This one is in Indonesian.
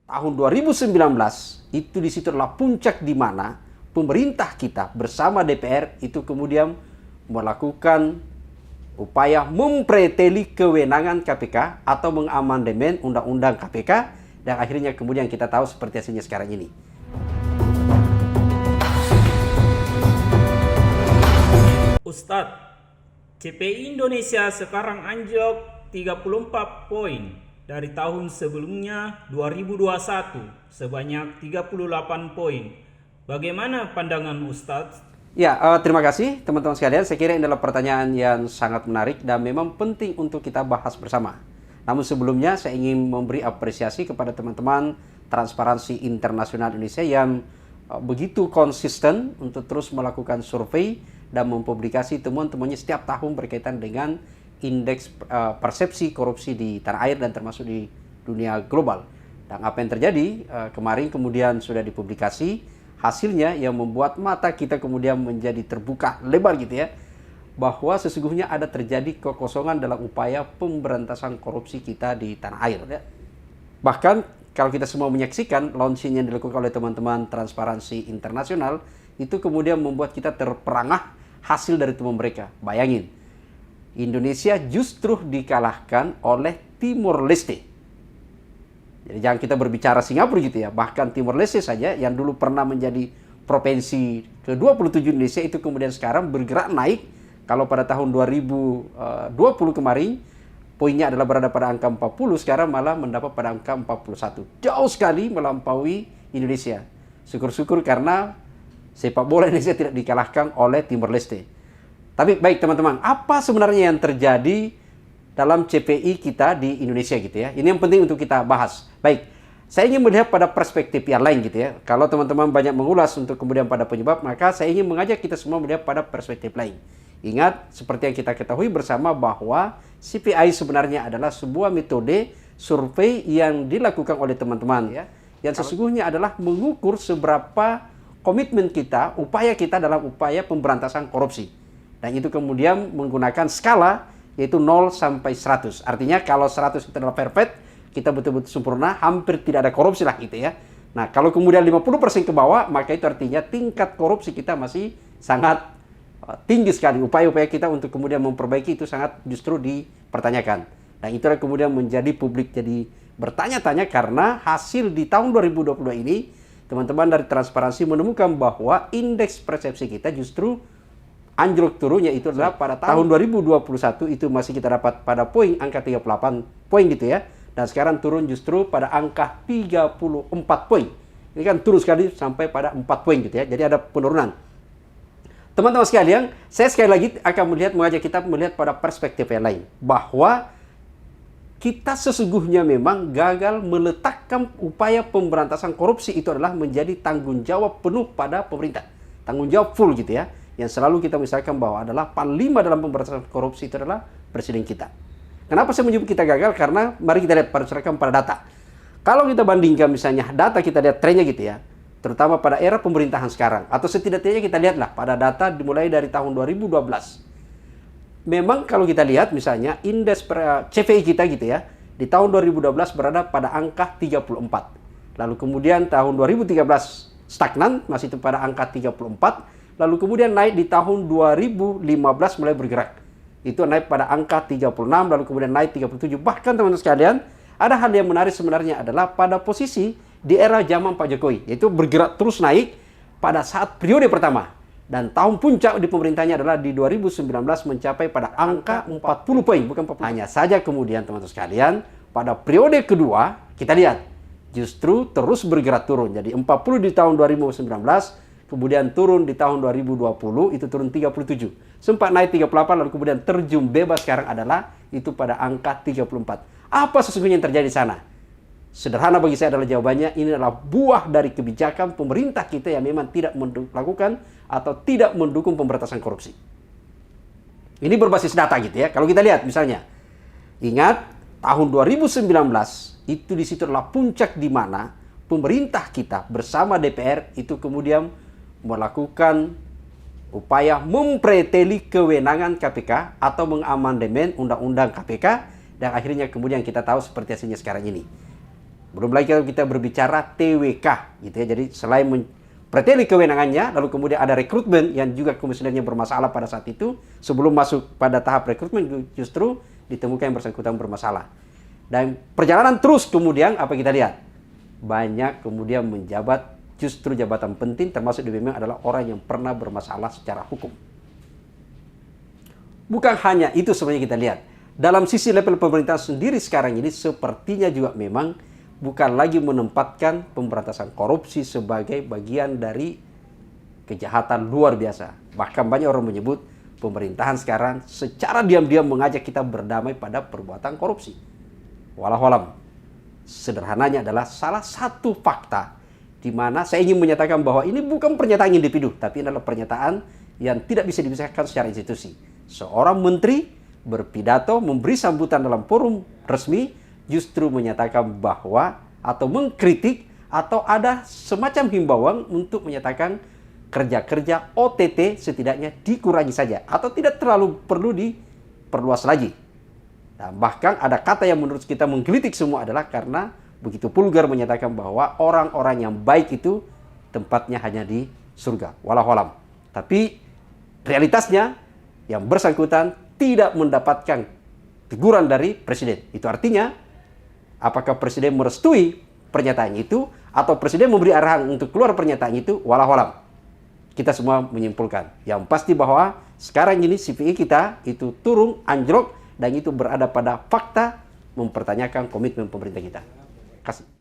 tahun 2019 itu di situ adalah puncak di mana pemerintah kita bersama DPR itu kemudian melakukan upaya mempreteli kewenangan KPK atau mengamandemen undang-undang KPK, dan akhirnya kemudian kita tahu seperti hasilnya sekarang ini. Ustadz, CPI Indonesia sekarang anjlok 34 poin dari tahun sebelumnya 2021 sebanyak 38 poin. Bagaimana pandangan Ustadz? Ya, terima kasih teman-teman sekalian. Saya kira ini adalah pertanyaan yang sangat menarik dan memang penting untuk kita bahas bersama. Namun sebelumnya saya ingin memberi apresiasi kepada teman-teman Transparansi Internasional Indonesia yang begitu konsisten untuk terus melakukan survei dan mempublikasi temuan-temuannya setiap tahun berkaitan dengan indeks persepsi korupsi di tanah air dan termasuk di dunia global. Dan apa yang terjadi kemarin kemudian sudah dipublikasi hasilnya yang membuat mata kita kemudian menjadi terbuka lebar gitu ya, bahwa sesungguhnya ada terjadi kekosongan dalam upaya pemberantasan korupsi kita di tanah air ya. Bahkan kalau kita semua menyaksikan launching yang dilakukan oleh teman-teman Transparansi Internasional, itu kemudian membuat kita terperangah hasil dari temuan mereka. Bayangin, Indonesia justru dikalahkan oleh Timor Leste. Jadi jangan kita berbicara Singapura gitu ya, bahkan Timor Leste saja yang dulu pernah menjadi provinsi ke-27 Indonesia itu kemudian sekarang bergerak naik. Kalau pada tahun 2020 kemarin poinnya adalah berada pada angka 40, sekarang malah mendapat pada angka 41. Jauh sekali melampaui Indonesia. Syukur-syukur karena sepak bola Indonesia tidak dikalahkan oleh Timor Leste. Tapi baik teman-teman, apa sebenarnya yang terjadi dalam CPI kita di Indonesia gitu ya? Ini yang penting untuk kita bahas. Baik, saya ingin melihat pada perspektif yang lain gitu ya. Kalau teman-teman banyak mengulas untuk kemudian pada penyebab, maka saya ingin mengajak kita semua melihat pada perspektif lain. Ingat, seperti yang kita ketahui bersama bahwa CPI sebenarnya adalah sebuah metode survei yang dilakukan oleh teman-teman ya, yang sesungguhnya adalah mengukur seberapa komitmen kita, upaya kita dalam upaya pemberantasan korupsi. Dan itu kemudian menggunakan skala yaitu 0 sampai 100. Artinya kalau 100 itu adalah perfect, kita betul-betul sempurna, hampir tidak ada korupsi lah gitu ya. Nah, kalau kemudian 50% ke bawah, maka itu artinya tingkat korupsi kita masih sangat tinggi sekali. Upaya-upaya kita untuk kemudian memperbaiki itu sangat justru dipertanyakan. Dan itulah kemudian menjadi publik jadi bertanya-tanya karena hasil di tahun 2022 ini, teman-teman dari Transparansi menemukan bahwa indeks persepsi kita justru anjlok turunnya itu adalah pada tahun 2021 itu masih kita dapat pada poin angka 38 poin gitu ya. Dan sekarang turun justru pada angka 34 poin. Ini kan turun sekali sampai pada 4 poin gitu ya. Jadi ada penurunan. Teman-teman sekalian, saya sekali lagi akan mengajak kita melihat pada perspektif yang lain. Bahwa kita sesungguhnya memang gagal meletakkan upaya pemberantasan korupsi itu adalah menjadi tanggung jawab penuh pada pemerintah. Tanggung jawab full gitu ya. Yang selalu kita misalkan bahwa adalah panglima dalam pemberantasan korupsi itu adalah presiden kita. Kenapa saya menyebut kita gagal? Karena mari kita lihat berdasarkan pada data. Kalau kita bandingkan misalnya data, kita lihat trennya gitu ya, terutama pada era pemerintahan sekarang, atau setidaknya kita lihatlah pada data dimulai dari tahun 2012. Memang kalau kita lihat misalnya indeks CPI kita gitu ya, di tahun 2012 berada pada angka 34. Lalu kemudian tahun 2013 stagnan, masih itu pada angka 34. Lalu kemudian naik di tahun 2015 mulai bergerak. Itu naik pada angka 36, lalu kemudian naik 37. Bahkan teman-teman sekalian, ada hal yang menarik sebenarnya adalah pada posisi di era zaman Pak Jokowi. Yaitu bergerak terus naik pada saat periode pertama. Dan tahun puncak di pemerintahnya adalah di 2019 mencapai pada angka 40 poin. Bukan 40. Hanya saja kemudian teman-teman sekalian, pada periode kedua, kita lihat, justru terus bergerak turun. Jadi 40 di tahun 2019, kemudian turun di tahun 2020, itu turun 37. Sempat naik 38, lalu kemudian terjun bebas sekarang adalah itu pada angka 34. Apa sesungguhnya yang terjadi di sana? Sederhana bagi saya adalah jawabannya, ini adalah buah dari kebijakan pemerintah kita yang memang tidak melakukan atau tidak mendukung pemberantasan korupsi. Ini berbasis data gitu ya. Kalau kita lihat misalnya, ingat tahun 2019, itu di situ adalah puncak di mana pemerintah kita bersama DPR itu kemudian melakukan upaya mempreteli kewenangan KPK atau mengamandemen undang-undang KPK, dan akhirnya kemudian kita tahu seperti hasilnya sekarang ini. Belum lagi kalau kita berbicara TWK, gitu ya. Jadi selain preteli kewenangannya, lalu kemudian ada rekrutmen yang juga komisionernya bermasalah pada saat itu. Sebelum masuk pada tahap rekrutmen justru ditemukan yang bersangkutan bermasalah. Dan perjalanan terus kemudian apa kita lihat? Banyak kemudian menjabat justru jabatan penting, termasuk di BUMN adalah orang yang pernah bermasalah secara hukum. Bukan hanya itu sebenarnya kita lihat. Dalam sisi level pemerintah sendiri sekarang ini sepertinya juga memang bukan lagi menempatkan pemberantasan korupsi sebagai bagian dari kejahatan luar biasa. Bahkan banyak orang menyebut pemerintahan sekarang secara diam-diam mengajak kita berdamai pada perbuatan korupsi. Wallahualam, sederhananya adalah salah satu fakta di mana saya ingin menyatakan bahwa ini bukan pernyataan individu, tapi adalah pernyataan yang tidak bisa dipisahkan secara institusi. Seorang menteri berpidato, memberi sambutan dalam forum resmi, justru menyatakan bahwa atau mengkritik atau ada semacam himbauan untuk menyatakan kerja-kerja OTT setidaknya dikurangi saja atau tidak terlalu perlu diperluas lagi. Nah, bahkan ada kata yang menurut kita menggelitik semua adalah karena begitu vulgar menyatakan bahwa orang-orang yang baik itu tempatnya hanya di surga. Wallahualam. Tapi realitasnya yang bersangkutan tidak mendapatkan teguran dari presiden. Itu artinya apakah presiden merestui pernyataan itu atau presiden memberi arahan untuk keluar pernyataan itu, wallahualam. Kita semua menyimpulkan. Yang pasti bahwa sekarang ini CPI kita itu turun anjlok dan itu berada pada fakta mempertanyakan komitmen pemerintah kita. Kasih.